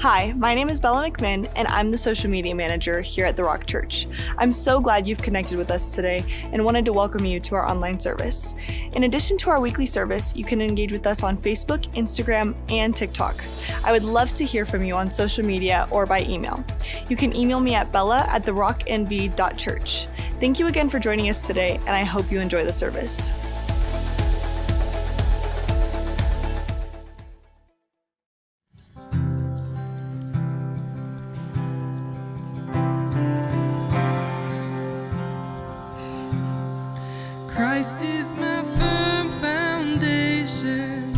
Hi, my name is Bella McMinn, and I'm the social media manager here at the Rock Church. I'm so glad you've connected with us today and wanted to welcome you to our online service. In addition to our weekly service, you can engage with us on Facebook, Instagram, and TikTok. I would love to hear from you on social media or by email. You can email me at bella@therocknv.church. Thank you again for joining us today, and I hope you enjoy the service. Christ is my firm foundation,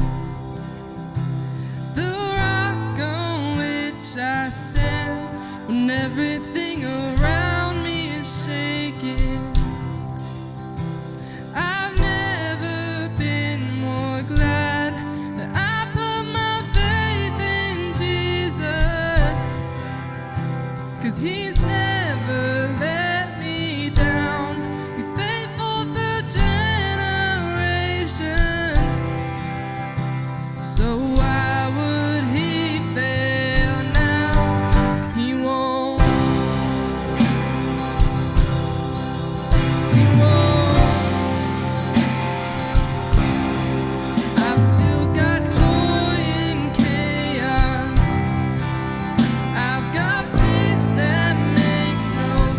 the rock on which I stand when everything around me is shaking. I've never been more glad that I put my faith in Jesus, 'cause He's never let me down. He's faithful through generations, so why would He fail now? He won't. He won't. I've still got joy in chaos. I've got peace that makes no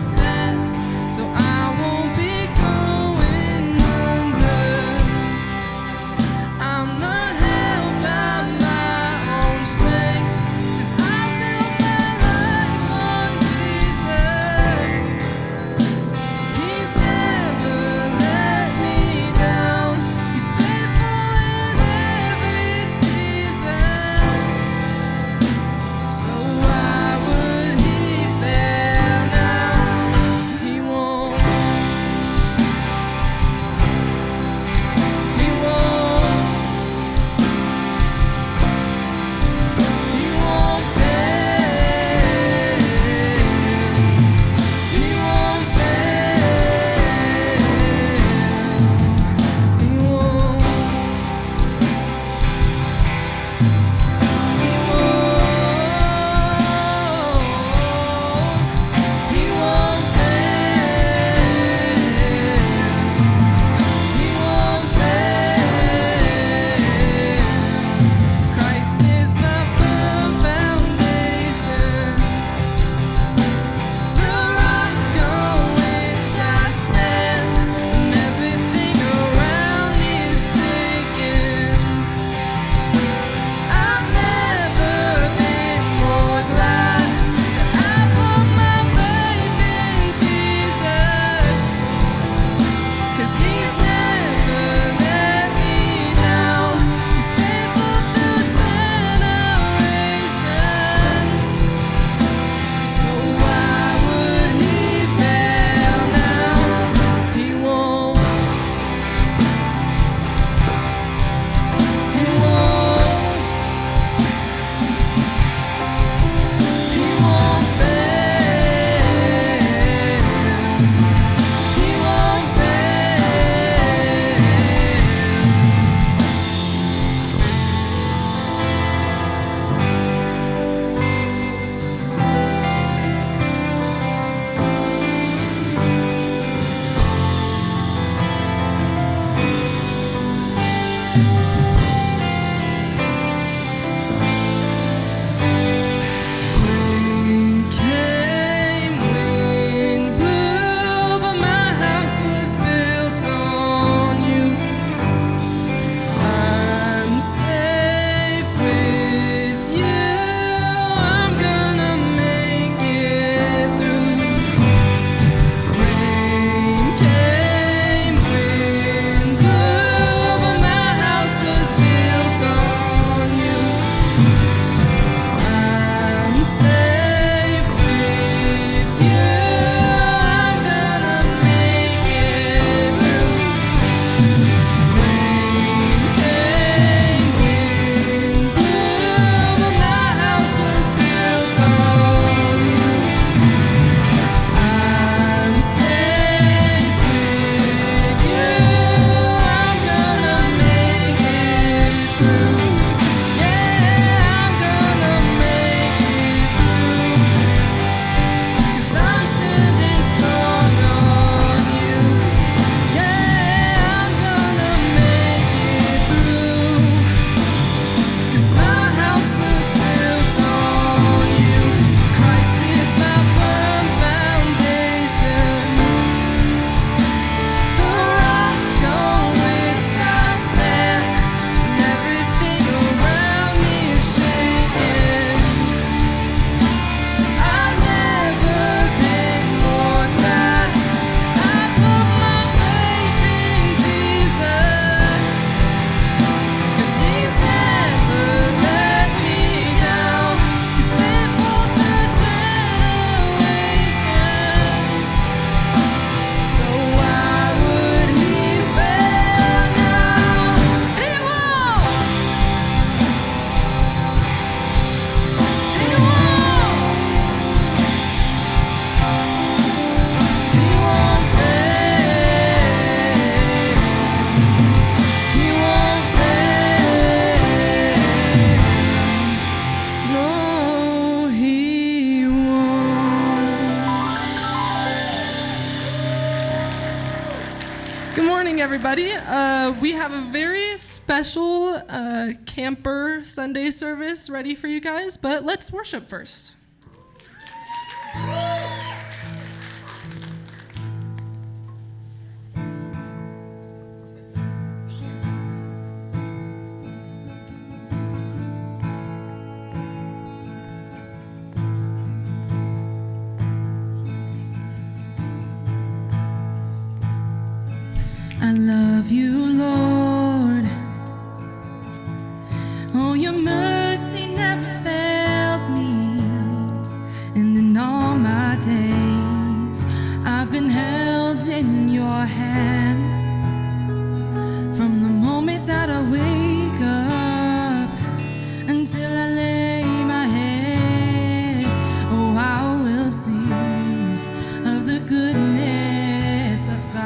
everybody. We have a very special camper Sunday service ready for you guys, but let's worship first. I love you, Lord. Oh, your mercy never fails me. And in all my days, I've been held in your hands. From the moment that I wake up until I lay my head, oh, I will sing of the goodness of God.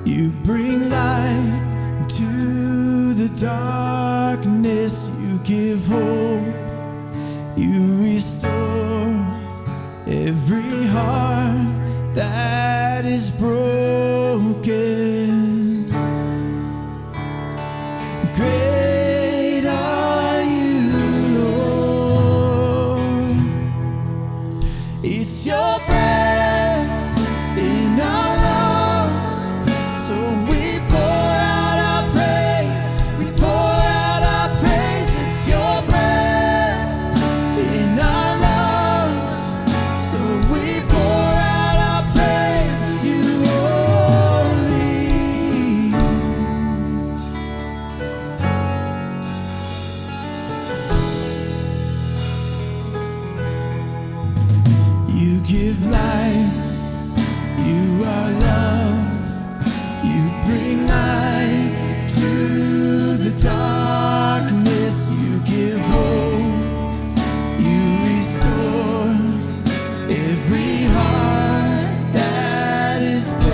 You bring light to the darkness. You give hope. You restore every heart that is broken. Great are you, Lord. It's your breath in our lungs, so we pour out our praise. We pour out our praise. It's your breath in our lungs, so we pour out our praise to you only. You give life, you are love, you bring light to the darkness, you give hope, you restore every heart that is broken.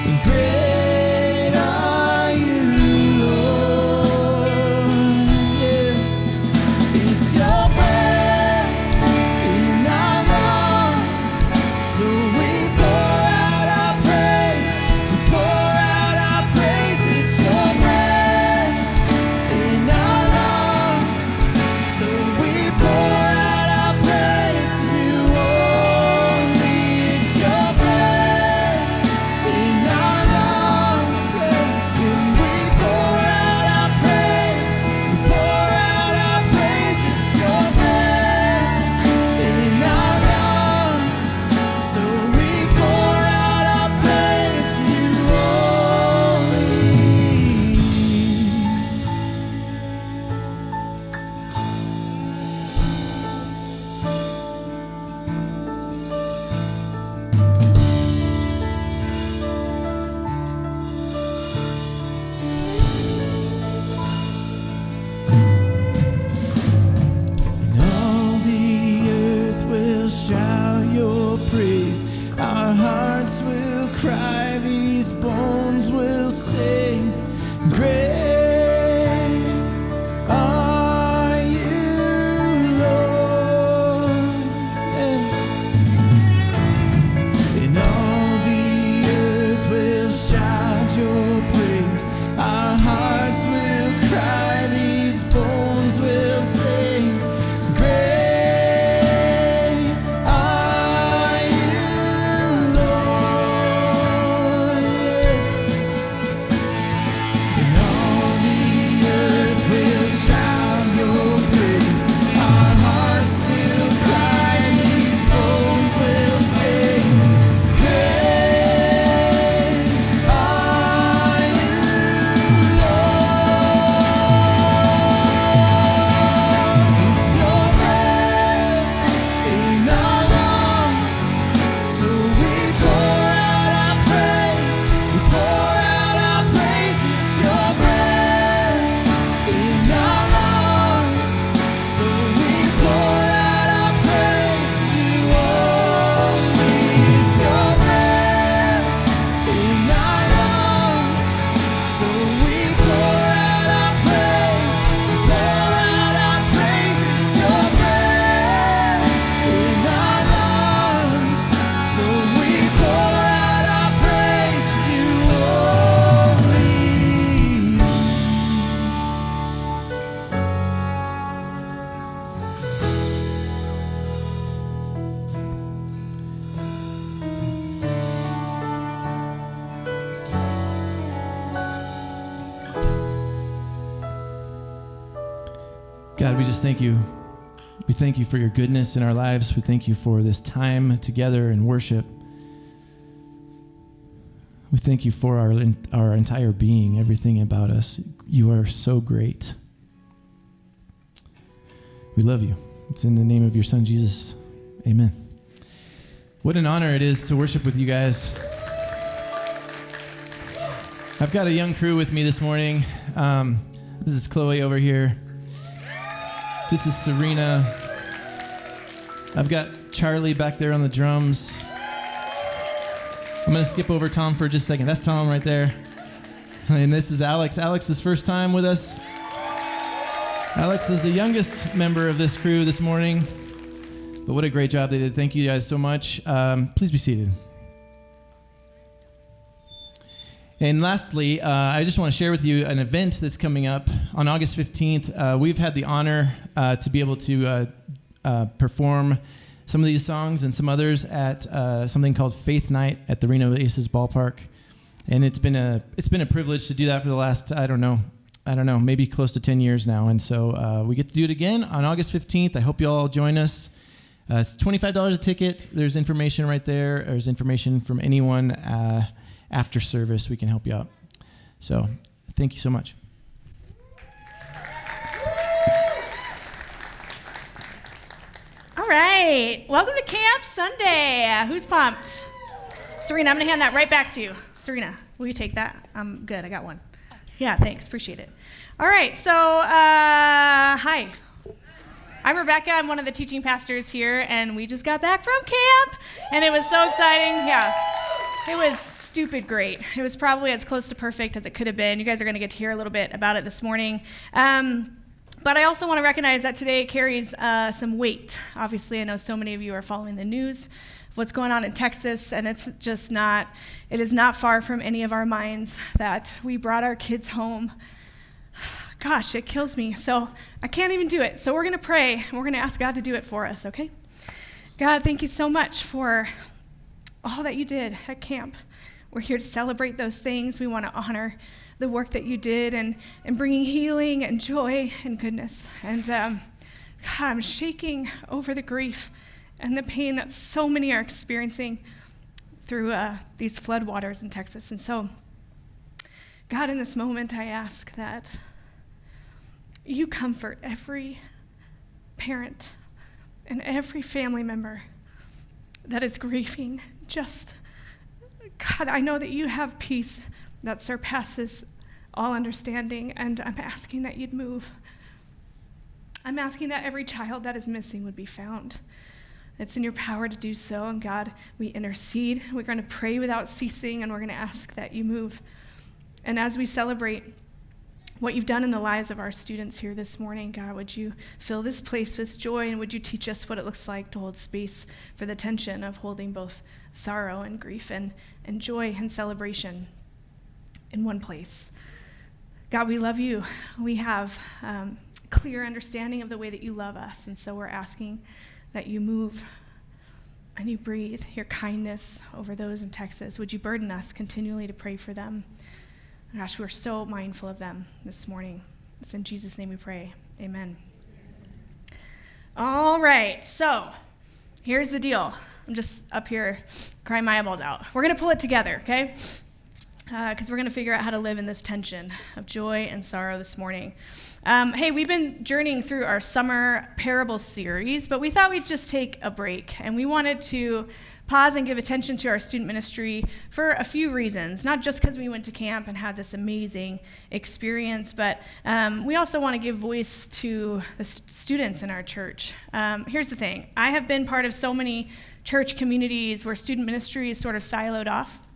And great are you, Lord. Yes, it's your breath in our lungs, so we pour out our praise. We pour out our praise. It's your breath in our lungs, so we pour out our praise to you only. It's your breath in our lungs, yes. When we pour out our praise, we pour out our praise. It's your breath in our lungs, so we pour out our praise to you only. And all the earth will shout your praise. Our hearts will cry, these bones will sing. Great are you, Lord. And all the earth will shout your praise. Our hearts will cry, these bones will sing. Great are you, Lord. And all the earth will shout your praise. Our hearts will cry, these bones will sing. Great are you, Lord. It's your breath in our lungs, so we pour out our praise. We pour out our praise. It's your breath in our lungs, so we pour out our praise to you only. It's your breath in our lungs, so we pour out our praise. We pour out our praise. It's your breath in our lungs, so we pour out our praise to you only. God, we just thank you. We thank you for your goodness in our lives. We thank you for this time together in worship. We thank you for our entire being, everything about us. You are so great. We love you. It's in the name of your son, Jesus. Amen. What an honor it is to worship with you guys. I've got a young crew with me this morning. This is Chloe over here. This is Serena. I've got Charlie back there on the drums. I'm going to skip over Tom for just a second. That's Tom right there. And this is Alex. Alex's first time with us. Alex is the youngest member of this crew this morning. But what a great job they did. Thank you guys so much. Please be seated. And lastly, I just want to share with you an event that's coming up on August 15th. We've had the honor to be able to perform some of these songs and some others at something called Faith Night at the Reno Aces Ballpark. And it's been a privilege to do that for the last, I don't know, maybe close to 10 years now. And so we get to do it again on August 15th. I hope you all join us. It's $25 a ticket. There's information right there. There's information from anyone after service. We can help you out. So thank you so much. All right. Welcome to Camp Sunday. Who's pumped? Serena, I'm going to hand that right back to you. Serena, will you take that? I'm good. I got one. Yeah, thanks. Appreciate it. All right. So, hi. I'm Rebecca. I'm one of the teaching pastors here, and we just got back from camp, and it was so exciting. Yeah. It was stupid great. It was probably as close to perfect as it could have been. You guys are going to get to hear a little bit about it this morning. But I also want to recognize that today carries some weight. Obviously, I know so many of you are following the news of what's going on in Texas, and it is not far from any of our minds that we brought our kids home. Gosh, it kills me. So I can't even do it. So we're going to pray, and we're going to ask God to do it for us, okay? God, thank you so much for all that you did at camp. We're here to celebrate those things. We want to honor the work that you did and bringing healing and joy and goodness. And God, I'm shaking over the grief and the pain that so many are experiencing through these floodwaters in Texas. And so, God, in this moment, I ask that you comfort every parent and every family member that is grieving. Just, God, I know that you have peace that surpasses all understanding, and I'm asking that you'd move. I'm asking that every child that is missing would be found. It's in your power to do so, and God, we intercede. We're going to pray without ceasing, and we're going to ask that you move. And as we celebrate what you've done in the lives of our students here this morning, God, would you fill this place with joy, and would you teach us what it looks like to hold space for the tension of holding both sorrow and grief and joy and celebration in one place. God, we love you. We have clear understanding of the way that you love us, and so we're asking that you move and you breathe your kindness over those in Texas. Would you burden us continually to pray for them? Gosh, we're so mindful of them this morning. It's in Jesus' name we pray. Amen. All right, so here's the deal. I'm just up here crying my eyeballs out. We're going to pull it together, okay? Because we're going to figure out how to live in this tension of joy and sorrow this morning. Hey, we've been journeying through our summer parable series, but we thought we'd just take a break, and we wanted to pause and give attention to our student ministry for a few reasons, not just because we went to camp and had this amazing experience, but we also want to give voice to the students in our church. Here's the thing. I have been part of so many church communities where student ministry is sort of siloed off,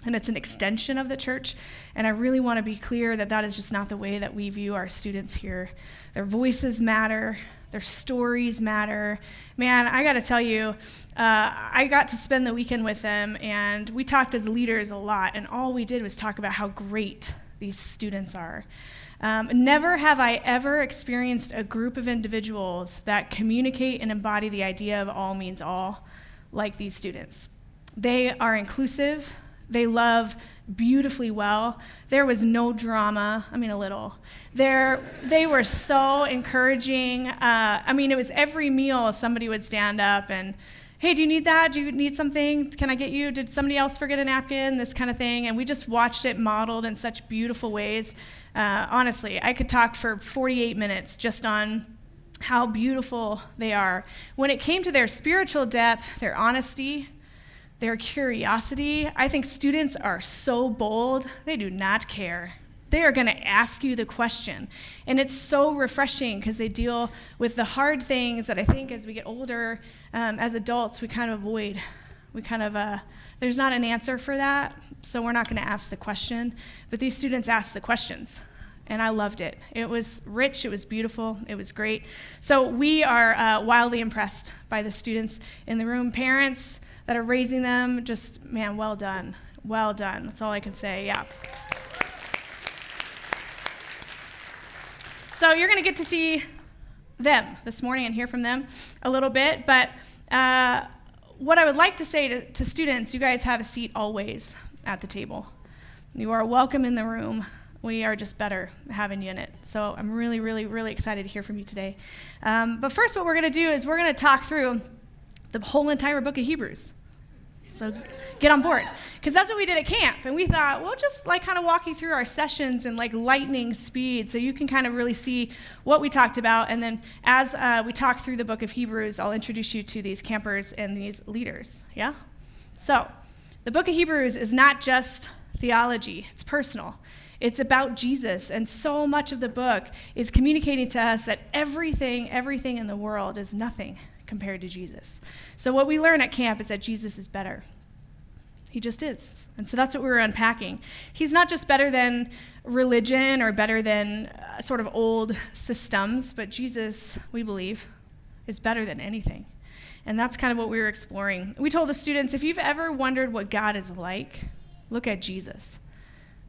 and it's an extension of the church, and I really want to be clear that that is just not the way that we view our students here. Their voices matter. Their stories matter. Man, I got to tell you, I got to spend the weekend with them, and we talked as leaders a lot, and all we did was talk about how great these students are. Never have I ever experienced a group of individuals that communicate and embody the idea of all means all like these students. They are inclusive. They love beautifully well. There was no drama. I mean, a little. They were so encouraging. It was every meal somebody would stand up and, hey, do you need that? Do you need something? Can I get you? Did somebody else forget a napkin? This kind of thing. And we just watched it modeled in such beautiful ways. Honestly, I could talk for 48 minutes just on how beautiful they are. When it came to their spiritual depth, their honesty, their curiosity, I think students are so bold, they do not care. They are going to ask you the question. And it's so refreshing because they deal with the hard things that I think as we get older, as adults, we kind of avoid We kind of, there's not an answer for that, so we're not going to ask the question. But these students asked the questions, and I loved it. It was rich, it was beautiful, it was great. So we are wildly impressed by the students in the room. Parents that are raising them, just, man, well done. Well done. That's all I can say, yeah. So you're going to get to see them this morning and hear from them a little bit, but what I would like to say to students, you guys have a seat always at the table. You are welcome in the room. We are just better having you in it. So I'm really, really, really excited to hear from you today. But first, what we're going to do is we're going to talk through the whole entire book of Hebrews. So get on board, because that's what we did at camp. And we thought, we'll just like kind of walk you through our sessions in like lightning speed so you can kind of really see what we talked about. And then as we talk through the book of Hebrews, I'll introduce you to these campers and these leaders, yeah? So the book of Hebrews is not just theology, it's personal. It's about Jesus, and so much of the book is communicating to us that everything in the world is nothing compared to Jesus. So what we learn at camp is that Jesus is better. He just is. And so that's what we were unpacking. He's not just better than religion or better than sort of old systems, but Jesus, we believe, is better than anything. And that's kind of what we were exploring. We told the students, if you've ever wondered what God is like, look at Jesus.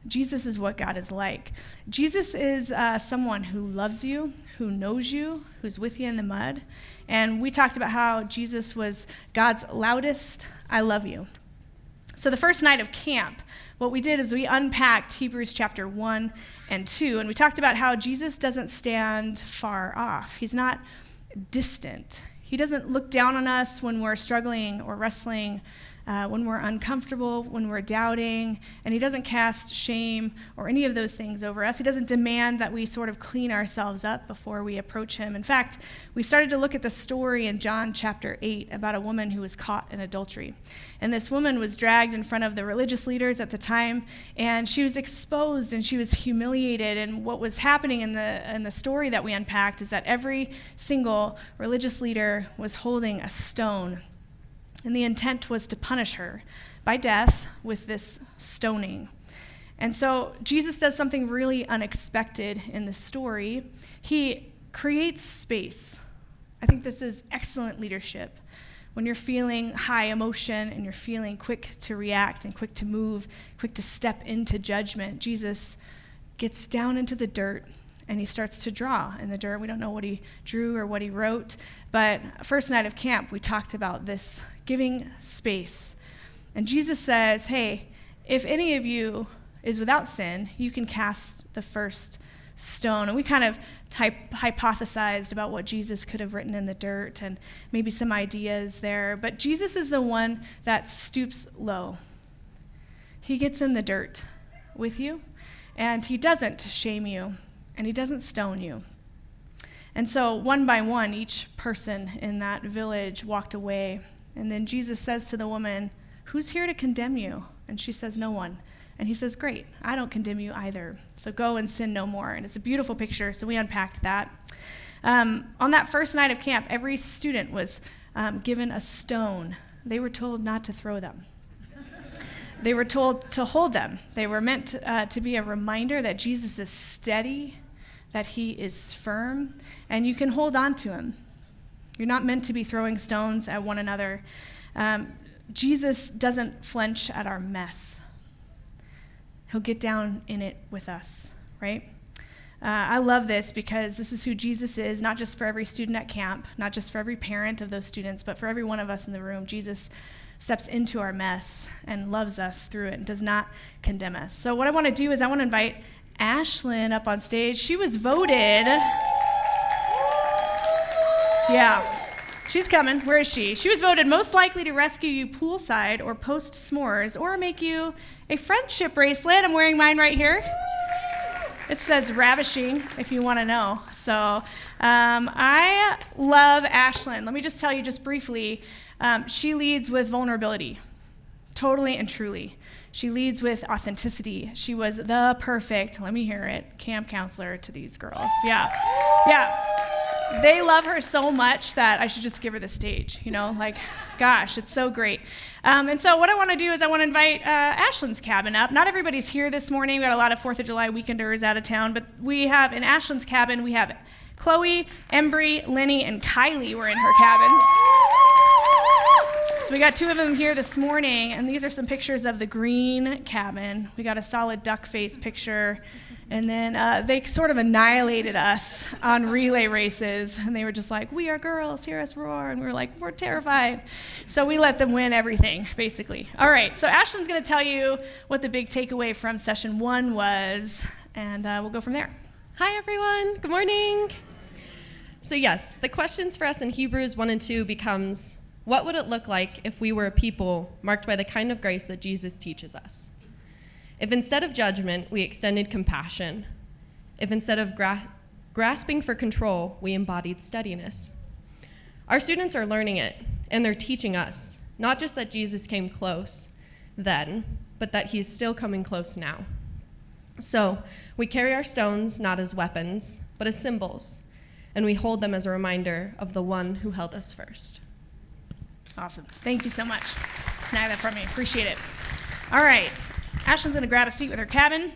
Jesus is what God is like. Jesus is someone who loves you, who knows you, who's with you in the mud. And we talked about how Jesus was God's loudest, I love you. So the first night of camp, what we did is we unpacked Hebrews chapter 1 and 2, and we talked about how Jesus doesn't stand far off. He's not distant. He doesn't look down on us when we're struggling or wrestling, when we're uncomfortable, when we're doubting, and he doesn't cast shame or any of those things over us. He doesn't demand that we sort of clean ourselves up before we approach him. In fact, we started to look at the story in John chapter 8 about a woman who was caught in adultery. And this woman was dragged in front of the religious leaders at the time, and she was exposed and she was humiliated. And what was happening in the story that we unpacked is that every single religious leader was holding a stone. And the intent was to punish her by death with this stoning. And so Jesus does something really unexpected in the story. He creates space. I think this is excellent leadership. When you're feeling high emotion and you're feeling quick to react and quick to move, quick to step into judgment, Jesus gets down into the dirt and he starts to draw in the dirt. We don't know what he drew or what he wrote, but first night of camp, we talked about this giving space. And Jesus says, hey, if any of you is without sin, you can cast the first stone. And we kind of hypothesized about what Jesus could have written in the dirt and maybe some ideas there. But Jesus is the one that stoops low. He gets in the dirt with you, and he doesn't shame you, and he doesn't stone you. And so one by one, each person in that village walked away. And then Jesus says to the woman, who's here to condemn you? And she says, no one. And he says, great, I don't condemn you either. So go and sin no more. And it's a beautiful picture, so we unpacked that. On that first night of camp, every student was given a stone. They were told not to throw them. They were told to hold them. They were meant to be a reminder that Jesus is steady, that he is firm, and you can hold on to him. You're not meant to be throwing stones at one another. Jesus doesn't flinch at our mess. He'll get down in it with us, right? I love this because this is who Jesus is, not just for every student at camp, not just for every parent of those students, but for every one of us in the room. Jesus steps into our mess and loves us through it and does not condemn us. So what I want to do is I want to invite Ashlyn up on stage. She was voted... Yeah, she's coming. Where is she? She was voted most likely to rescue you poolside or post s'mores or make you a friendship bracelet. I'm wearing mine right here. It says ravishing, if you want to know. So I love Ashlyn. Let me just tell you just briefly, she leads with vulnerability, totally and truly. She leads with authenticity. She was the perfect, let me hear it, camp counselor to these girls. Yeah. They love her so much that I should just give her the stage, like, gosh, it's so great. And so what I want to do is I want to invite Ashland's cabin up. Not everybody's here this morning. We got a lot of 4th of July weekenders out of town, but we have in Ashland's cabin, we have Chloe, Embry, Lenny, and Kylie were in her cabin. So we got 2 of them here this morning, and these are some pictures of the green cabin. We got a solid duck face picture, and then they sort of annihilated us on relay races, and they were just like, "We are girls, hear us roar," and we were like, "We're terrified." So we let them win everything, basically. All right, so Ashlyn's going to tell you what the big takeaway from session 1 was, and we'll go from there. Hi, everyone. Good morning. So yes, the questions for us in Hebrews 1 and 2 becomes, what would it look like if we were a people marked by the kind of grace that Jesus teaches us? If instead of judgment, we extended compassion? If instead of grasping for control, we embodied steadiness? Our students are learning it, and they're teaching us, not just that Jesus came close then, but that he is still coming close now. So we carry our stones not as weapons, but as symbols, and we hold them as a reminder of the one who held us first. Awesome. Thank you so much. Snag that from me. Appreciate it. All right. Ashlyn's going to grab a seat with her cabin.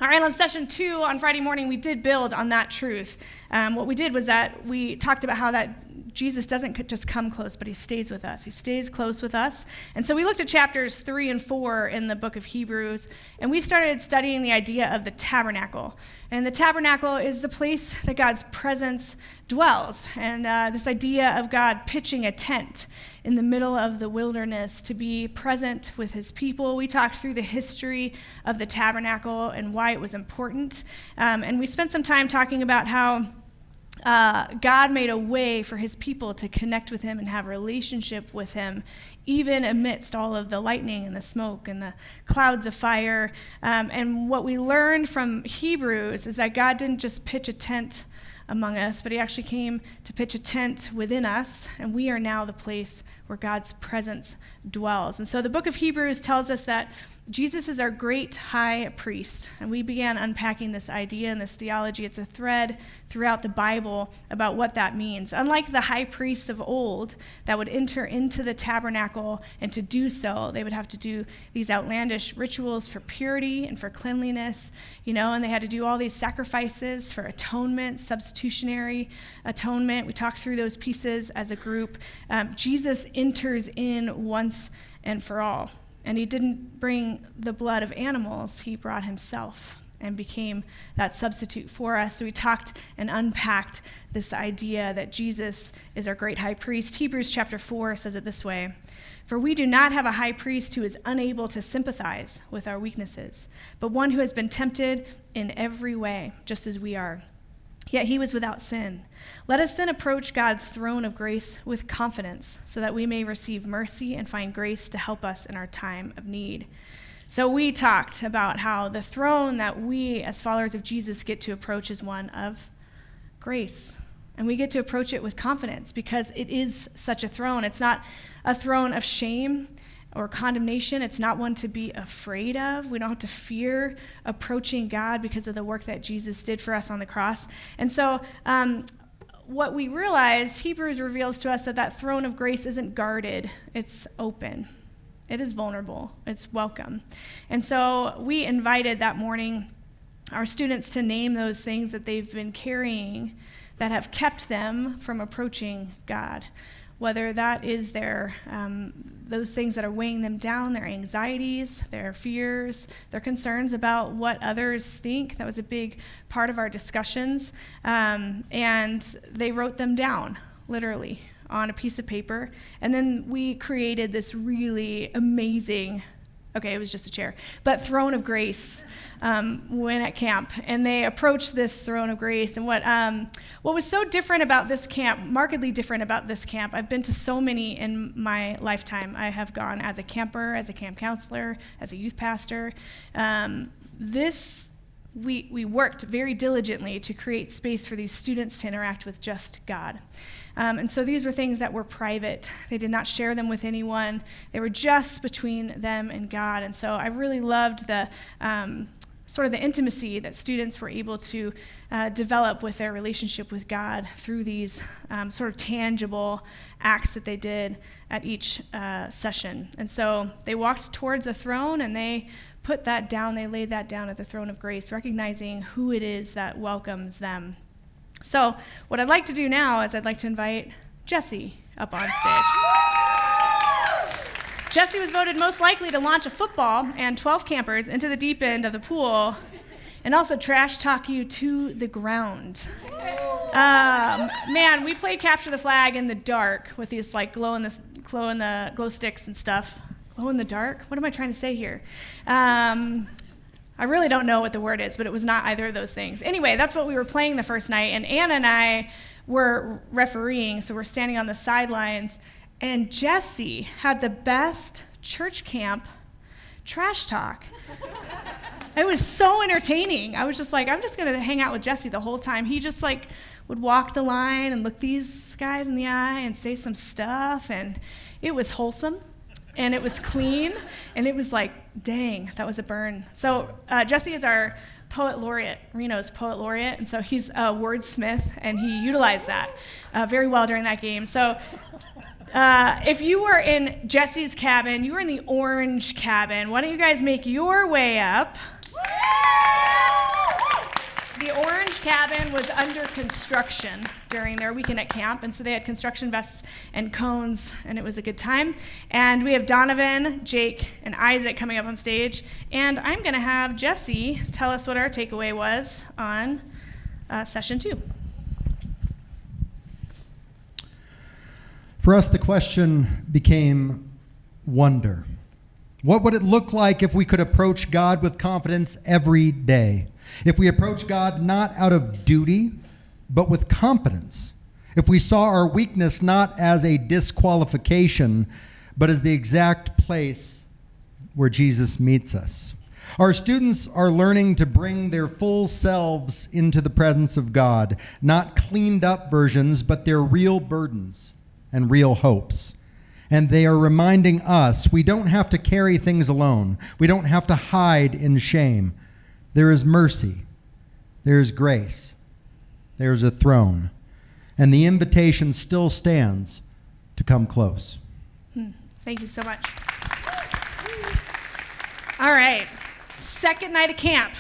All right, on session 2 on Friday morning, we did build on that truth. What we did was that we talked about how that Jesus doesn't just come close, but he stays with us. He stays close with us. And so we looked at chapters 3 and 4 in the book of Hebrews, and we started studying the idea of the tabernacle. And the tabernacle is the place that God's presence dwells. And this idea of God pitching a tent in the middle of the wilderness to be present with his people. We talked through the history of the tabernacle and why it was important. And we spent some time talking about how God made a way for his people to connect with him and have a relationship with him, even amidst all of the lightning and the smoke and the clouds of fire. And what we learned from Hebrews is that God didn't just pitch a tent among us, but he actually came to pitch a tent within us, and we are now the place where God's presence dwells. And so the book of Hebrews tells us that Jesus is our great high priest, and we began unpacking this idea and this theology. It's a thread throughout the Bible about what that means. Unlike the high priests of old that would enter into the tabernacle, and to do so, they would have to do these outlandish rituals for purity and for cleanliness, and they had to do all these sacrifices for atonement, substitutionary atonement. We talked through those pieces as a group. Jesus enters in once and for all. And he didn't bring the blood of animals, he brought himself and became that substitute for us. So we talked and unpacked this idea that Jesus is our great high priest. Hebrews chapter 4 says it this way: "For we do not have a high priest who is unable to sympathize with our weaknesses, but one who has been tempted in every way, just as we are. Yet he was without sin. Let us then approach God's throne of grace with confidence, so that we may receive mercy and find grace to help us in our time of need." So we talked about how the throne that we as followers of Jesus get to approach is one of grace. And we get to approach it with confidence because it is such a throne. It's not a throne of shame or condemnation. It's not one to be afraid of. We don't have to fear approaching God because of the work that Jesus did for us on the cross. And so what we realize, Hebrews reveals to us that throne of grace isn't guarded. It's open. It is vulnerable. It's welcome. And so we invited that morning our students to name those things that they've been carrying that have kept them from approaching God. Whether that is their those things that are weighing them down, their anxieties, their fears, their concerns about what others think. That was a big part of our discussions. And they wrote them down, literally, on a piece of paper. And then we created this really amazing, it was just a chair, but throne of grace when at camp. And they approached this throne of grace. And what was so different about this camp, markedly different about this camp, I've been to so many in my lifetime. I have gone as a camper, as a camp counselor, as a youth pastor. We worked very diligently to create space for these students to interact with just God. And so these were things that were private. They did not share them with anyone. They were just between them and God. And so I really loved the sort of the intimacy that students were able to develop with their relationship with God through these sort of tangible acts that they did at each session. And so they walked towards a throne and they put that down, they laid that down at the throne of grace, recognizing who it is that welcomes them. So what I'd like to do now is I'd like to invite Jesse up on stage. Jesse was voted most likely to launch a football and 12 campers into the deep end of the pool and also trash talk you to the ground. Man, we played capture the flag in the dark with these like glow sticks and stuff. Glow in the dark? What am I trying to say here? I really don't know what the word is, but it was not either of those things. Anyway, that's what we were playing the first night, and Anna and I were refereeing, so we're standing on the sidelines. And Jesse had the best church camp trash talk. It was so entertaining. I was just like, I'm just going to hang out with Jesse the whole time. He just like would walk the line and look these guys in the eye and say some stuff. And it was wholesome and it was clean. And it was like, dang, that was a burn. So Jesse is our poet laureate, Reno's poet laureate. And so he's a wordsmith and he utilized that very well during that game. So if you were in Jesse's cabin, you were in the orange cabin. Why don't you guys make your way up? The orange cabin was under construction during their weekend at camp, and so they had construction vests and cones, and it was a good time. And we have Donovan, Jake, and Isaac coming up on stage, and I'm going to have Jesse tell us what our takeaway was on session 2. For us, the question became wonder. What would it look like if we could approach God with confidence every day? If we approach God not out of duty, but with confidence? If we saw our weakness not as a disqualification, but as the exact place where Jesus meets us? Our students are learning to bring their full selves into the presence of God, not cleaned up versions, but their real burdens and real hopes. And they are reminding us we don't have to carry things alone. We don't have to hide in shame. There is mercy. There is grace. There is a throne. And the invitation still stands to come close. Thank you so much. All right. Second night of camp.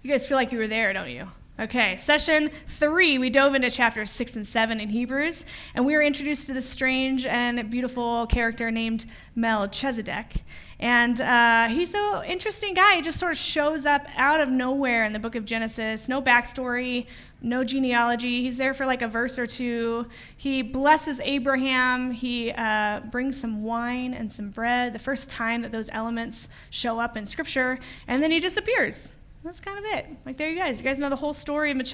You guys feel like you were there, don't you? Okay, session 3, we dove into chapters 6 and 7 in Hebrews, and we were introduced to this strange and beautiful character named Melchizedek. And he's an interesting guy. He just sort of shows up out of nowhere in the book of Genesis. No backstory, no genealogy. He's there for like a verse or two. He blesses Abraham. He brings some wine and some bread, the first time that those elements show up in Scripture, and then he disappears. That's kind of it. Like, there you guys. You guys know the whole story of yeah,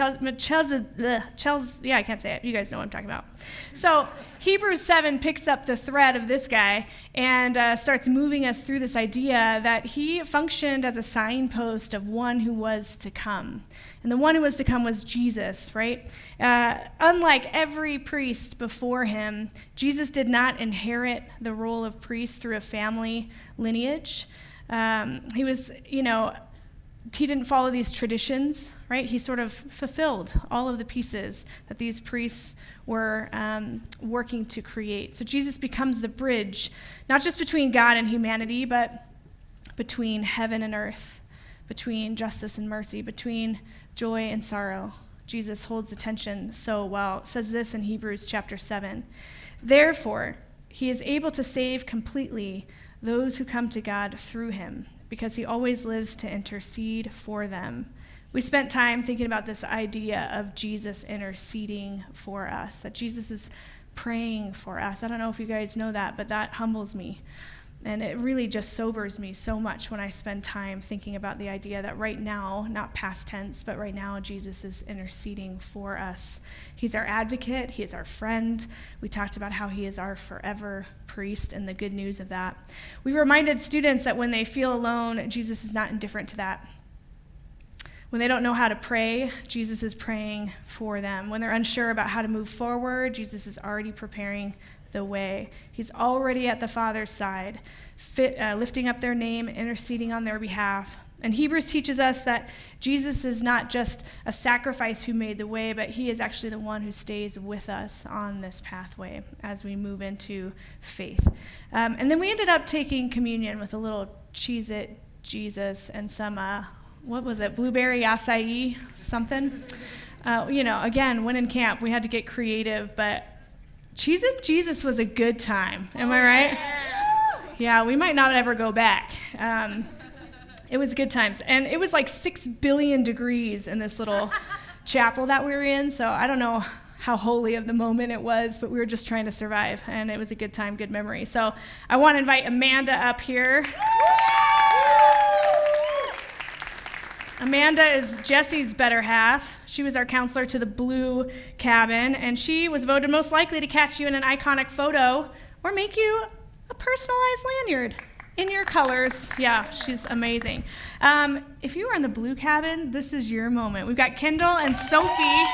I can't say it. You guys know what I'm talking about. So Hebrews 7 picks up the thread of this guy and starts moving us through this idea that he functioned as a signpost of one who was to come. And the one who was to come was Jesus, right? Unlike every priest before him, Jesus did not inherit the role of priest through a family lineage. He was, he didn't follow these traditions, right? He sort of fulfilled all of the pieces that these priests were working to create. So Jesus becomes the bridge, not just between God and humanity, but between heaven and earth, between justice and mercy, between joy and sorrow. Jesus holds the tension so well. It says this in Hebrews chapter 7. Therefore, he is able to save completely those who come to God through him, because he always lives to intercede for them. We spent time thinking about this idea of Jesus interceding for us, that Jesus is praying for us. I don't know if you guys know that, but that humbles me. And it really just sobers me so much when I spend time thinking about the idea that right now, not past tense, but right now, Jesus is interceding for us. He's our advocate. He is our friend. We talked about how he is our forever priest and the good news of that. We reminded students that when they feel alone, Jesus is not indifferent to that. When they don't know how to pray, Jesus is praying for them. When they're unsure about how to move forward, Jesus is already preparing the way. He's already at the Father's side, lifting up their name, interceding on their behalf. And Hebrews teaches us that Jesus is not just a sacrifice who made the way, but he is actually the one who stays with us on this pathway as we move into faith. And then we ended up taking communion with a little Cheez-It Jesus and some, what was it, blueberry acai something? Again, when in camp, we had to get creative, but Cheez-It Jesus was a good time. Am I right? Yeah, we might not ever go back. It was good times. And it was like 6 billion degrees in this little chapel that we were in, so I don't know how holy of the moment it was, but we were just trying to survive, and it was a good time, good memory. So I want to invite Amanda up here. Amanda is Jesse's better half. She was our counselor to the blue cabin, and she was voted most likely to catch you in an iconic photo or make you a personalized lanyard in your colors. Yeah, she's amazing. If you are in the blue cabin, this is your moment. We've got Kendall and Sophie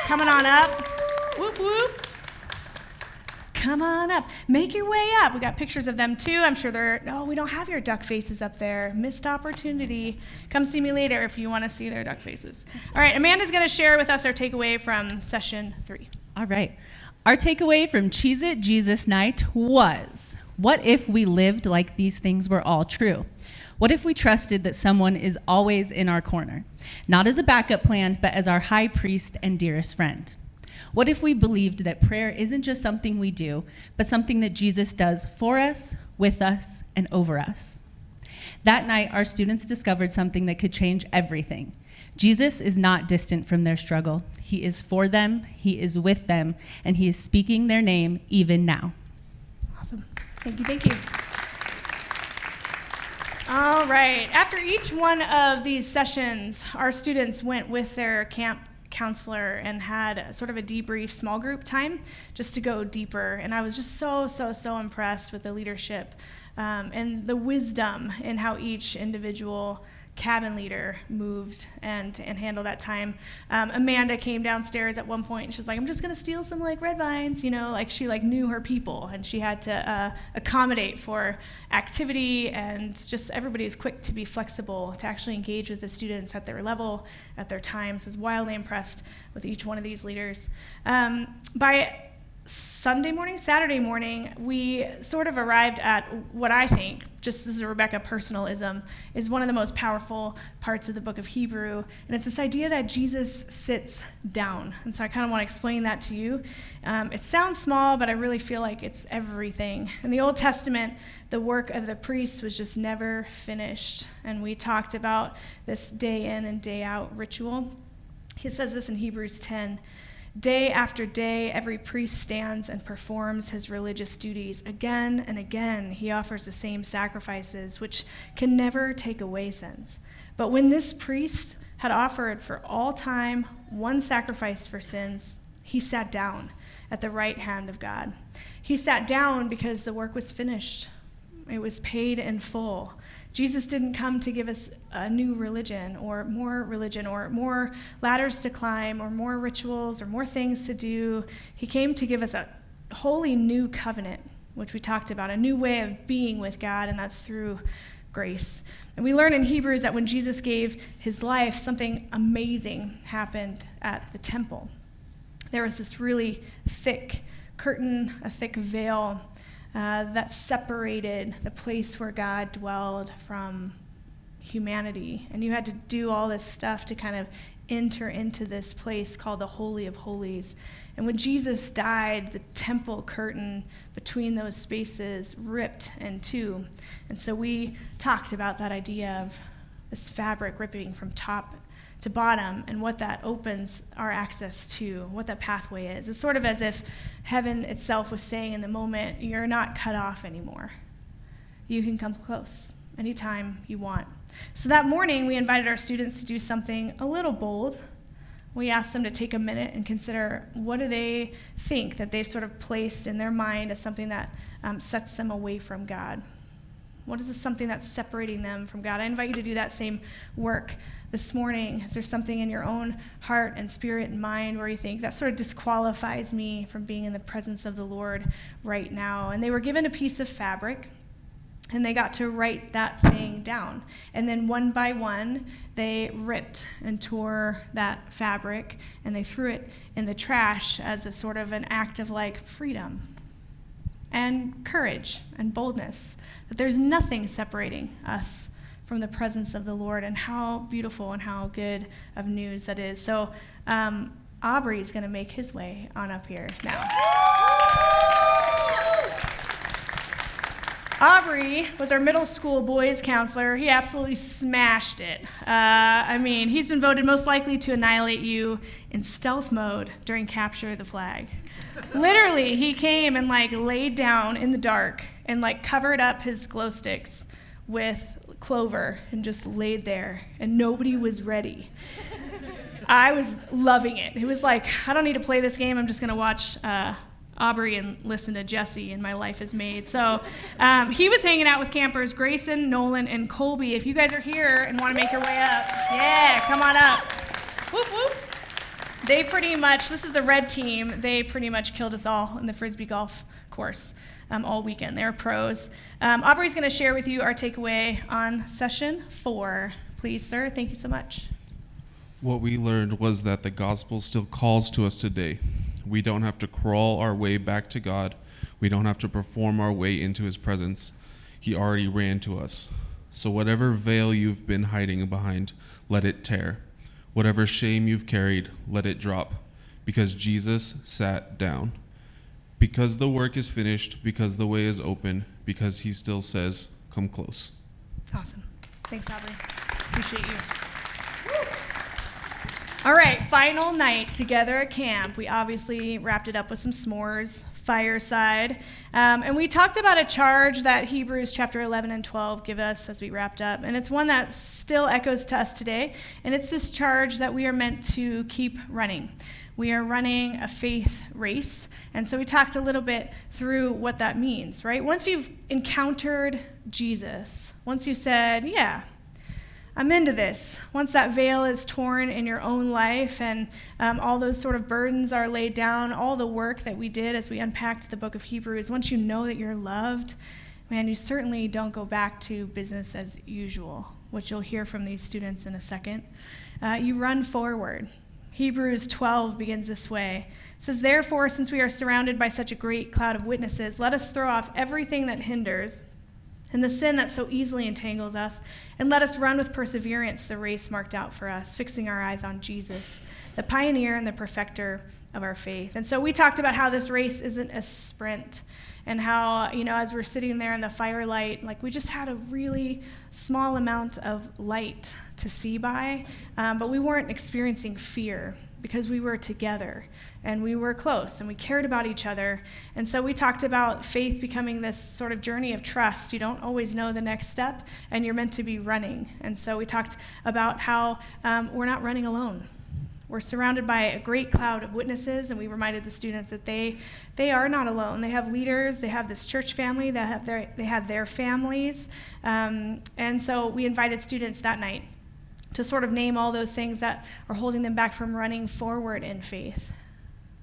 coming on up. Whoop, whoop. Come on up. Make your way up. We got pictures of them too. I'm sure we don't have your duck faces up there. Missed opportunity. Come see me later if you want to see their duck faces. All right, Amanda's going to share with us our takeaway from session 3. All right. Our takeaway from Cheez-It Jesus Night was, what if we lived like these things were all true? What if we trusted that someone is always in our corner, not as a backup plan, but as our high priest and dearest friend? What if we believed that prayer isn't just something we do, but something that Jesus does for us, with us, and over us? That night, our students discovered something that could change everything. Jesus is not distant from their struggle. He is for them, he is with them, and he is speaking their name even now. Awesome. Thank you. All right. After each one of these sessions, our students went with their camp counselor and had sort of a debrief small group time just to go deeper. And I was just so impressed with the leadership and the wisdom in how each individual cabin leader moved and handled that time. Amanda came downstairs at one point and she's like, I'm just gonna steal some red vines, she knew her people, and she had to accommodate for activity, and just everybody is quick to be flexible to actually engage with the students at their level, at their time. So I was wildly impressed with each one of these leaders. By Saturday morning, we sort of arrived at what I think, just as a Rebecca personalism, is one of the most powerful parts of the book of Hebrew, and it's this idea that Jesus sits down. And so I kind of want to explain that to you. It sounds small, but I really feel like it's everything. In the Old Testament, the work of the priests was just never finished, and we talked about this day in and day out ritual. He says this in Hebrews 10. Day after day, every priest stands and performs his religious duties. Again and again, he offers the same sacrifices, which can never take away sins. But when this priest had offered for all time one sacrifice for sins, he sat down at the right hand of God. He sat down because the work was finished. It was paid in full. Jesus didn't come to give us a new religion or more ladders to climb or more rituals or more things to do. He came to give us a wholly new covenant, which we talked about, a new way of being with God, and that's through grace. And we learn in Hebrews that when Jesus gave his life, something amazing happened at the temple. There was this really thick curtain, a thick veil, that separated the place where God dwelled from humanity. And you had to do all this stuff to kind of enter into this place called the Holy of Holies. And when Jesus died, the temple curtain between those spaces ripped in two. And so we talked about that idea of this fabric ripping from top to bottom and what that opens our access to, what that pathway is. It's sort of as if heaven itself was saying in the moment, you're not cut off anymore. You can come close anytime you want. So that morning, we invited our students to do something a little bold. We asked them to take a minute and consider, what do they think that they've sort of placed in their mind as something that sets them away from God? What is something that's separating them from God? I invite you to do that same work this morning. Is there something in your own heart and spirit and mind where you think that sort of disqualifies me from being in the presence of the Lord right now? And they were given a piece of fabric, And they got to write that thing down. And then one by one, they ripped and tore that fabric, and they threw it in the trash as a sort of an act of like freedom and courage and boldness. That there's nothing separating us from the presence of the Lord, and how beautiful and how good of news that is. So Aubrey's going to make his way on up here now. Aubrey was our middle school boys counselor. He absolutely smashed it. He's been voted most likely to annihilate you in stealth mode during capture of the flag. Literally, he came and laid down in the dark and covered up his glow sticks with clover and just laid there, and nobody was ready. I was loving it. It was I don't need to play this game. I'm just going to watch Aubrey and listen to Jesse, and my life is made. So he was hanging out with campers Grayson, Nolan, and Colby. If you guys are here and want to make your way up, yeah, come on up. Whoop, whoop. They pretty much, this is the red team, they pretty much killed us all in the Frisbee golf course all weekend. They're pros. Aubrey's going to share with you our takeaway on session 4. Please, sir. Thank you so much. What we learned was that the gospel still calls to us today. We don't have to crawl our way back to God. We don't have to perform our way into his presence. He already ran to us. So whatever veil you've been hiding behind, let it tear. Whatever shame you've carried, let it drop. Because Jesus sat down. Because the work is finished, because the way is open, because he still says, come close. Awesome. Thanks, Aubrey. Appreciate you. All right, final night together at camp. We obviously wrapped it up with some s'mores, fireside, and we talked about a charge that Hebrews chapter 11 and 12 give us as we wrapped up, and it's one that still echoes to us today, and it's this charge that we are meant to keep running. We are running a faith race, and so we talked a little bit through what that means, right? Once you've encountered Jesus, once you said, yeah, I'm into this. Once that veil is torn in your own life and all those sort of burdens are laid down, all the work that we did as we unpacked the book of Hebrews, once you know that you're loved, man, you certainly don't go back to business as usual, which you'll hear from these students in a second. You run forward. Hebrews 12 begins this way. It says, therefore, since we are surrounded by such a great cloud of witnesses, let us throw off everything that hinders and the sin that so easily entangles us, and let us run with perseverance the race marked out for us, fixing our eyes on Jesus, the pioneer and the perfecter of our faith. And so we talked about how this race isn't a sprint, and how, as we're sitting there in the firelight, we just had a really small amount of light to see by, but we weren't experiencing fear because we were together and we were close and we cared about each other. And so we talked about faith becoming this sort of journey of trust. You don't always know the next step, and you're meant to be running. And so we talked about how we're not running alone. We're surrounded by a great cloud of witnesses, and we reminded the students that they are not alone. They have leaders, they have this church family, they have their families. And so we invited students that night to sort of name all those things that are holding them back from running forward in faith.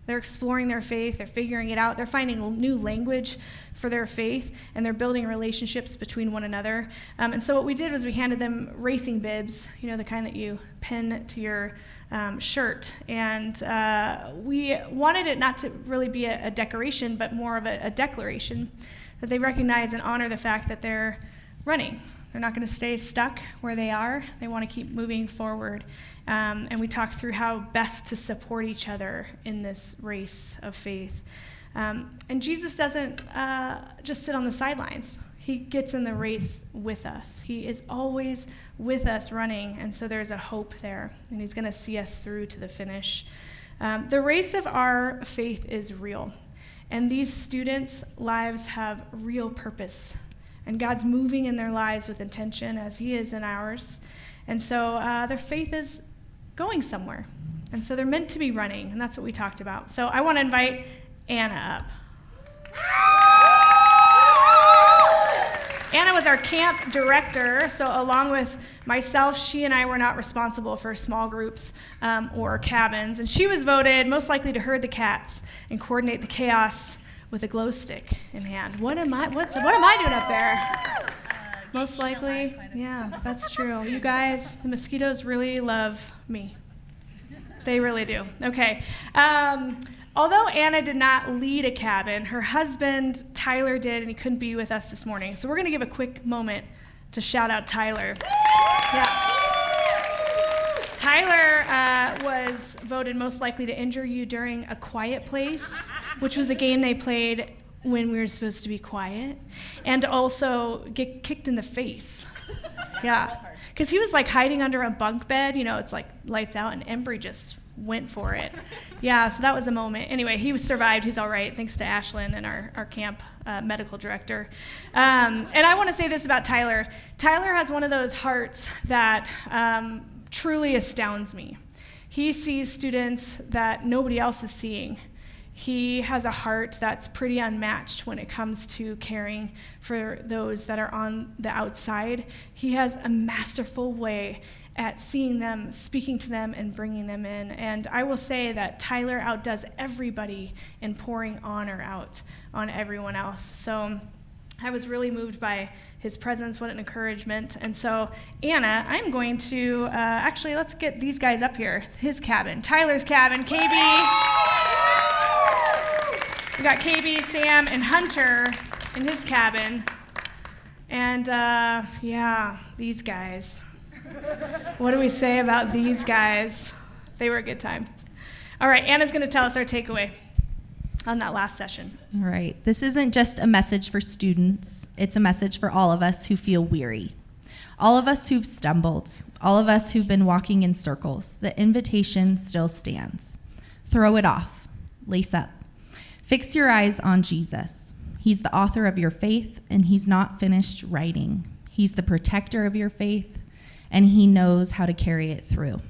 They're exploring their faith, they're figuring it out, they're finding new language for their faith, and they're building relationships between one another. And so what we did was we handed them racing bibs, the kind that you pin to your shirt. And we wanted it not to really be a decoration, but more of a declaration that they recognize and honor the fact that they're running. They're not going to stay stuck where they are. They want to keep moving forward. And we talked through how best to support each other in this race of faith. And Jesus doesn't just sit on the sidelines. He gets in the race with us. He is always with us running, and so there's a hope there, and he's going to see us through to the finish. The race of our faith is real, and these students' lives have real purpose. And God's moving in their lives with intention as he is in ours. And so their faith is going somewhere. And so they're meant to be running, and that's what we talked about. So I want to invite Anna up. Anna was our camp director, so along with myself, she and I were not responsible for small groups or cabins. And she was voted most likely to herd the cats and coordinate the chaos with a glow stick in hand. What am I doing up there? Most likely, yeah, that's true. You guys, the mosquitoes really love me. They really do. Okay. Although Anna did not lead a cabin, her husband, Tyler, did, and he couldn't be with us this morning. So we're going to give a quick moment to shout out Tyler. Yeah. Tyler was voted most likely to injure you during A Quiet Place, which was a game they played when we were supposed to be quiet, and also get kicked in the face. Yeah. Because he was like hiding under a bunk bed, it's like lights out, and Embry just went for it. Yeah, so that was a moment. Anyway, he survived. He's all right, thanks to Ashlyn and our camp medical director. And I want to say this about Tyler. Tyler has one of those hearts that truly astounds me. He sees students that nobody else is seeing. He has a heart that's pretty unmatched when it comes to caring for those that are on the outside. He has a masterful way at seeing them, speaking to them, and bringing them in. And I will say that Tyler outdoes everybody in pouring honor out on everyone else. So I was really moved by his presence. What an encouragement. And so, Anna, I'm going to, actually, let's get these guys up here. His cabin, Tyler's cabin, KB. We got KB, Sam, and Hunter in his cabin. And yeah, these guys. What do we say about these guys? They were a good time. All right, Anna's going to tell us our takeaway on that last session. All right. This isn't just a message for students. It's a message for all of us who feel weary. All of us who've stumbled. All of us who've been walking in circles. The invitation still stands. Throw it off. Lace up. Fix your eyes on Jesus. He's the author of your faith, and he's not finished writing. He's the protector of your faith, and he knows how to carry it through.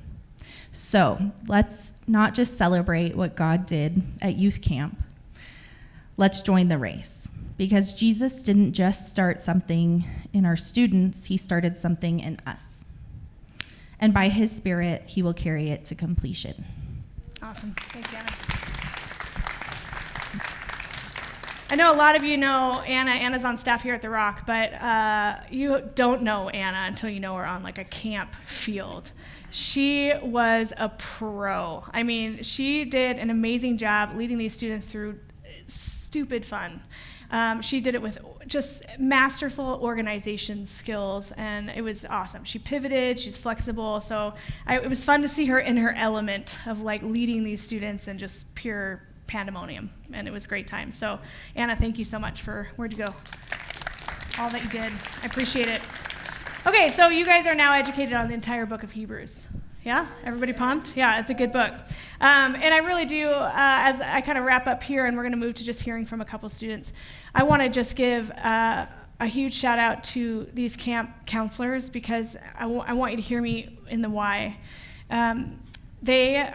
So let's not just celebrate what God did at youth camp. Let's join the race, because Jesus didn't just start something in our students, he started something in us. And by his Spirit, he will carry it to completion. Awesome. Thanks, Anna. I know a lot of you know Anna. Anna's on staff here at The Rock, but you don't know Anna until you know her on like a camp field. She was a pro. I mean, she did an amazing job leading these students through stupid fun. She did it with just masterful organization skills, and it was awesome. She pivoted, she's flexible, so it was fun to see her in her element of like leading these students and just pure pandemonium, and it was a great time. So Anna, thank you so much for, where'd you go? All that you did. I appreciate it. Okay, so you guys are now educated on the entire book of Hebrews. Yeah? Everybody pumped? Yeah, it's a good book. And I really do, as I kind of wrap up here, and we're going to move to just hearing from a couple students, I want to just give a huge shout out to these camp counselors, because I want you to hear me in the why. They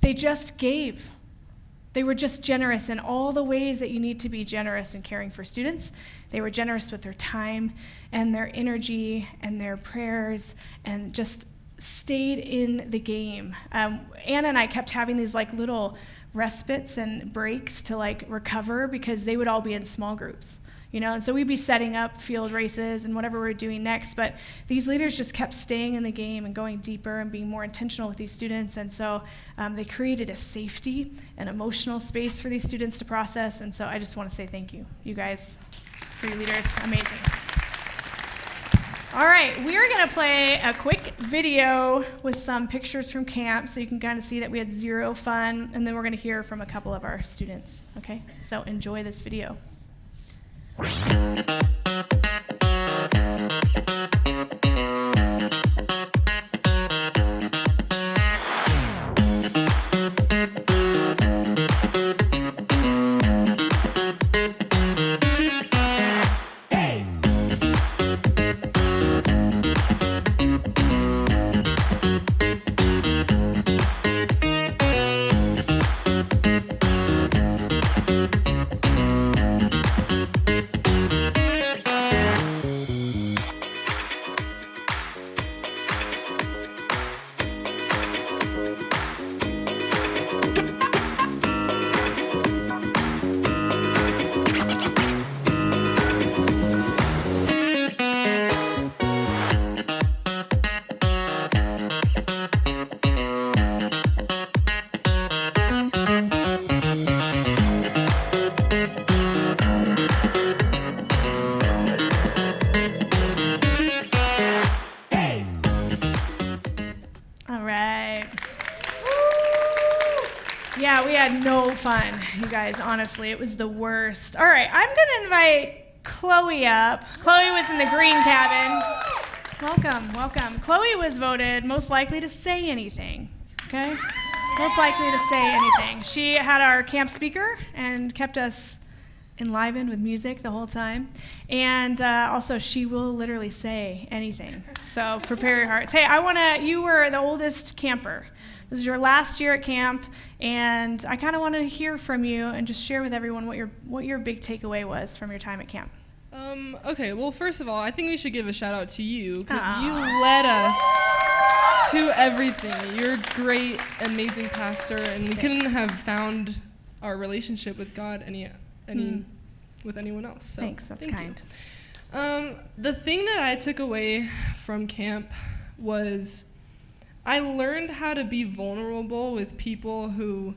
just gave. They were just generous in all the ways that you need to be generous in caring for students. They were generous with their time and their energy and their prayers, and just stayed in the game. Anna and I kept having these like little respites and breaks to like recover, because they would all be in small groups, and so we'd be setting up field races and whatever we were doing next, but these leaders just kept staying in the game and going deeper and being more intentional with these students. And so they created a safety and emotional space for these students to process. And so I just want to say thank you, you guys, for your leaders. Amazing. All right, we are going to play a quick video with some pictures from camp so you can kind of see that we had zero fun, and then we're going to hear from a couple of our students. Okay, so enjoy this video. Yeah, we had no fun, you guys, honestly. It was the worst. All right, I'm going to invite Chloe up. Chloe was in the green cabin. Welcome. Chloe was voted most likely to say anything, okay? Most likely to say anything. She had our camp speaker and kept us enlivened with music the whole time. And also, she will literally say anything. So prepare your hearts. Hey, you were the oldest camper. This is your last year at camp, and I kind of want to hear from you and just share with everyone what your big takeaway was from your time at camp. Okay, well, first of all, I think we should give a shout out to you because you led us to everything. You're a great, amazing pastor, and we couldn't have found our relationship with God with anyone else. So, thanks, that's kind. The thing that I took away from camp was I learned how to be vulnerable with people who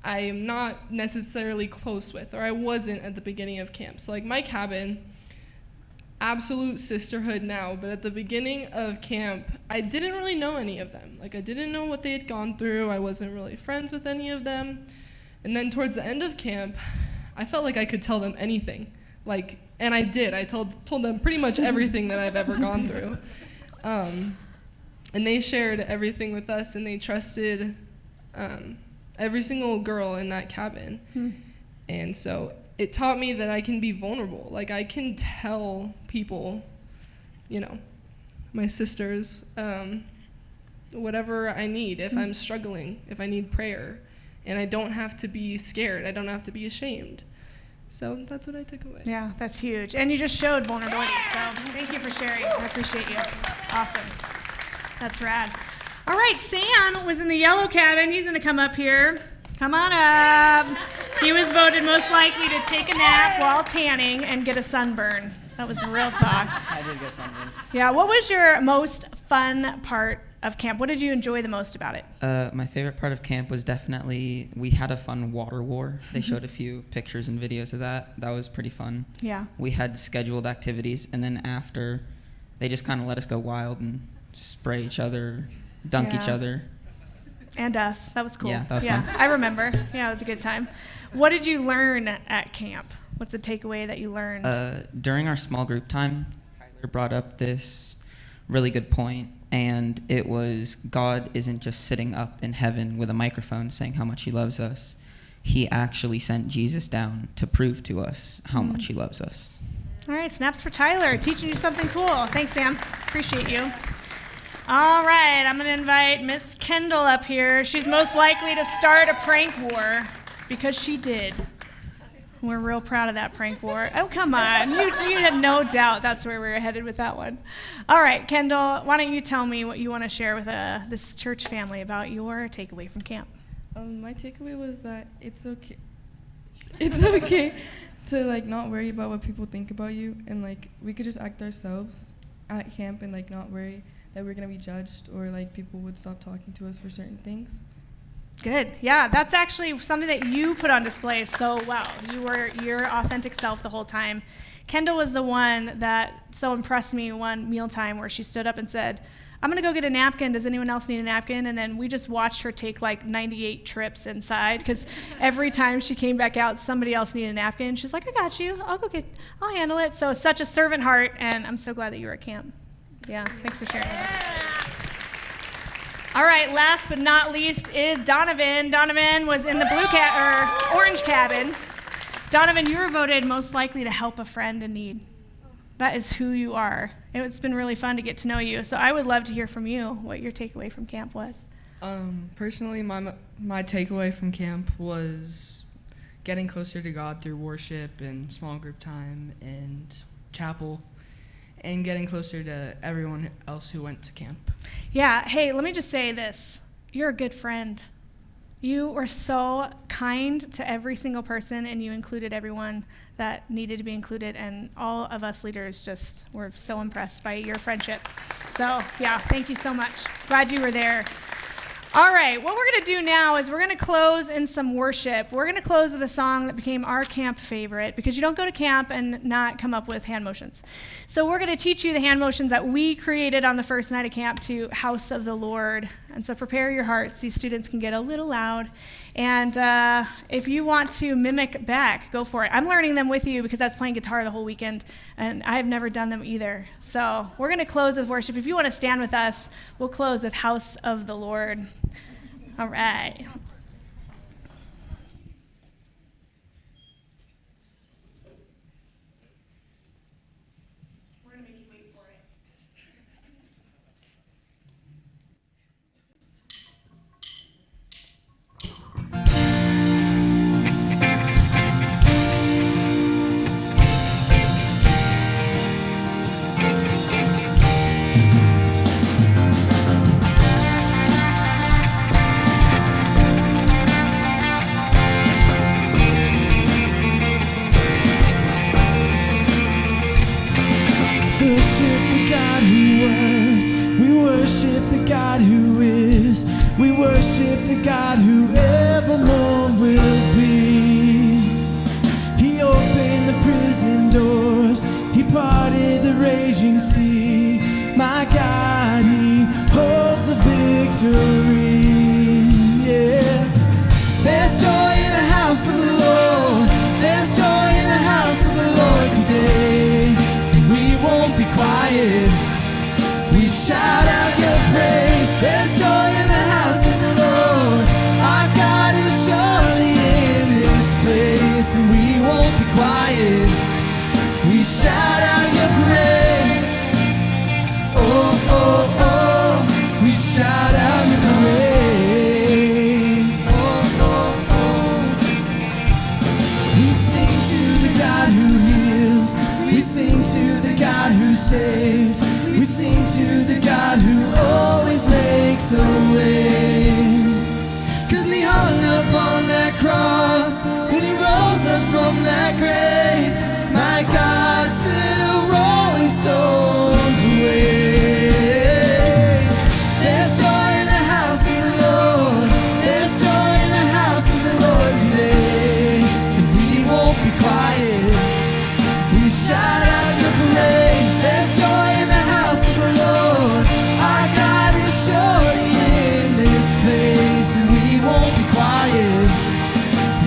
I am not necessarily close with, or I wasn't at the beginning of camp. So like my cabin, absolute sisterhood now, but at the beginning of camp, I didn't really know any of them. Like I didn't know what they had gone through. I wasn't really friends with any of them. And then towards the end of camp, I felt like I could tell them anything. And I did. I told them pretty much everything that I've ever gone through. And they shared everything with us, and they trusted every single girl in that cabin. And so it taught me that I can be vulnerable. Like I can tell people, my sisters, whatever I need, if I'm struggling, if I need prayer. And I don't have to be scared. I don't have to be ashamed. So that's what I took away. Yeah, that's huge. And you just showed vulnerability, so thank you for sharing. I appreciate you. Awesome. That's rad. All right, Sam was in the yellow cabin. He's going to come up here. Come on up. He was voted most likely to take a nap while tanning and get a sunburn. That was real talk. I did get sunburned. Yeah, what was your most fun part of camp? What did you enjoy the most about it? My favorite part of camp was definitely we had a fun water war. They showed a few pictures and videos of that. That was pretty fun. Yeah. We had scheduled activities, and then after, they just kind of let us go wild and spray each other, dunk each other. And us. That was cool. Yeah, that was fun. I remember. Yeah, it was a good time. What did you learn at camp? What's a takeaway that you learned? During our small group time, Tyler brought up this really good point, and it was God isn't just sitting up in heaven with a microphone saying how much he loves us. He actually sent Jesus down to prove to us how much he loves us. All right, snaps for Tyler, teaching you something cool. Thanks, Sam. Appreciate you. All right, I'm going to invite Miss Kendall up here. She's most likely to start a prank war because she did. We're real proud of that prank war. Oh, come on. You had no doubt that's where we were headed with that one. All right, Kendall, why don't you tell me what you want to share with this church family about your takeaway from camp? My takeaway was that it's okay. It's okay to not worry about what people think about you, and we could just act ourselves at camp and not worry that we're gonna be judged or people would stop talking to us for certain things. Good. Yeah, that's actually something that you put on display so well. You were your authentic self the whole time. Kendall was the one that so impressed me one mealtime where she stood up and said, I'm going to go get a napkin. Does anyone else need a napkin? And then we just watched her take 98 trips inside because every time she came back out, somebody else needed a napkin. She's like, I got you. I'll handle it. So such a servant heart, and I'm so glad that you were at camp. Yeah, thanks for sharing with us. All right, last but not least is Donovan. Donovan was in the orange cabin. Donovan, you were voted most likely to help a friend in need. That is who you are. It's been really fun to get to know you. So I would love to hear from you what your takeaway from camp was. Personally, my takeaway from camp was getting closer to God through worship and small group time and chapel, and getting closer to everyone else who went to camp. Yeah, hey, let me just say this. You're a good friend. You were so kind to every single person, and you included everyone that needed to be included, and all of us leaders just were so impressed by your friendship. So, yeah, thank you so much. Glad you were there. All right, what we're going to do now is we're going to close in some worship. We're going to close with a song that became our camp favorite, because you don't go to camp and not come up with hand motions. So we're going to teach you the hand motions that we created on the first night of camp to House of the Lord. And so prepare your hearts. These students can get a little loud. And if you want to mimic back, go for it. I'm learning them with you because I was playing guitar the whole weekend, and I've never done them either. So we're going to close with worship. If you want to stand with us, we'll close with House of the Lord. All right. Worship the God who was. We worship the God who is. We worship the God who evermore will be. He opened the prison doors. He parted the raging sea. My God, He holds the victory. Yeah. There's joy in the house of the Lord. There's joy in the house of the Lord today. We won't be quiet. We shout out your praise. There's joy in the house of the Lord. Our God is surely in this place, and we won't be quiet. We shout out your praise. Oh, oh, oh. We shout out your praise. Oh, oh, oh. We sing to the God who heals. We sing to the God who saves. We sing to the God who always makes a way. 'Cause He hung up on that cross, and He rose up from that grave. My God, still rolling stones away. There's joy in the house of the Lord. There's joy in the house of the Lord today. And we won't be quiet. We shout out your praise. There's joy in the house of the Lord. Our God is surely in this place, and we won't be quiet.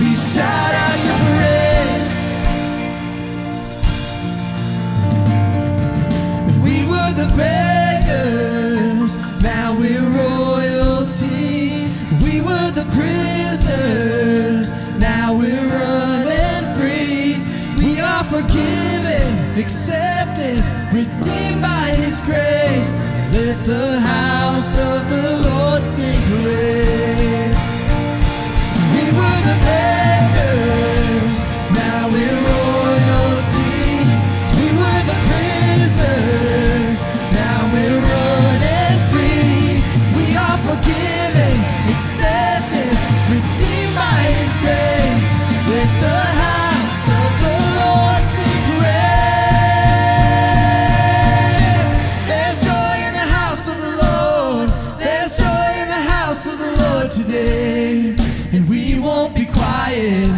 We shout out your praise. We were the beggars, now we're royalty. We were the prisoners, now we're running free. We are forgiven, accepted, redeemed by His grace. Let the house of the Lord sing praise. We were the beggars, now we're royalty. We were the prisoners, now we're running free. We are forgiven, accepted, redeemed by His grace. Let the house of the Lord sing praise. There's joy in the house of the Lord. There's joy in the house of the Lord today. And we won't be quiet.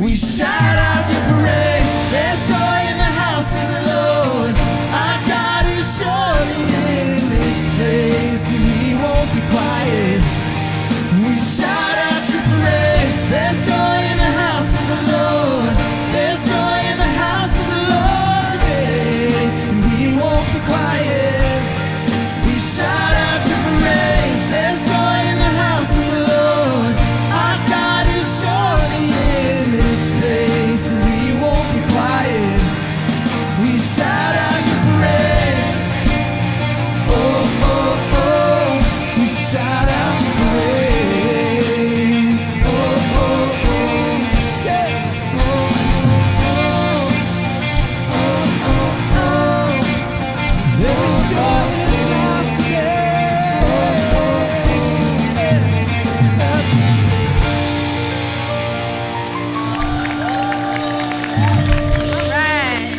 We shout out your praise. There's joy in the house of the Lord. Our God is surely in this place, and we won't be quiet. We shout out your praise. There's joy in the house of the Lord. There's joy in the house of the Lord today, and we won't be quiet. We shout out your praise. There's joy in the house of the Lord. Our God is surely in this place, and we won't be quiet. We shout out your praise. Oh, oh, oh. We shout out your praise. Oh, oh, oh. Yeah. Oh, oh, oh. Oh, oh, oh. There is joy in this house today. Oh, oh, All right.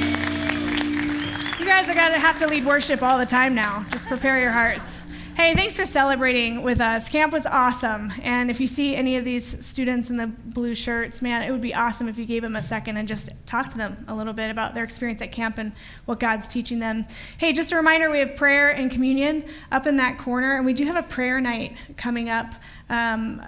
You guys are going to have to lead worship all the time now. Just prepare your hearts. Hey, thanks for celebrating with us. Camp was awesome. And if you see any of these students in the blue shirts, man, it would be awesome if you gave them a second and just talk to them a little bit about their experience at camp and what God's teaching them. Hey, just a reminder, we have prayer and communion up in that corner, and we do have a prayer night coming up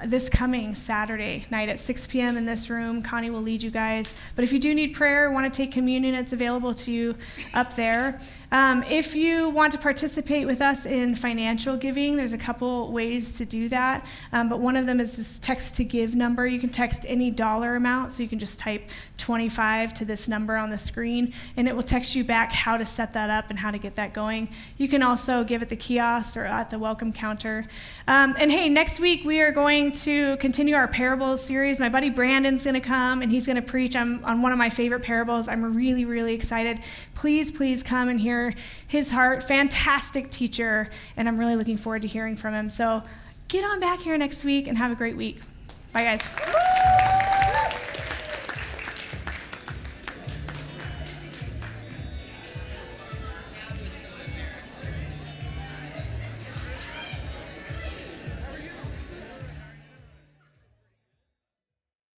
this coming Saturday night at 6 p.m. in this room. Connie will lead you guys. But if you do need prayer, want to take communion, it's available to you up there. If you want to participate with us in financial giving, there's a couple ways to do that. But one of them is this text to give number. You can text any dollar amount, so you can just type 25 to this number on the screen, and it will text you back how to set that up and how to get that going. You can also give at the kiosk or at the welcome counter. And hey, next week we are going to continue our parables series. My buddy Brandon's going to come, and he's going to preach on one of my favorite parables. I'm really, really excited. Please come and hear his heart. Fantastic teacher, and I'm really looking forward to hearing from him. So get on back here next week and have a great week. Bye, guys.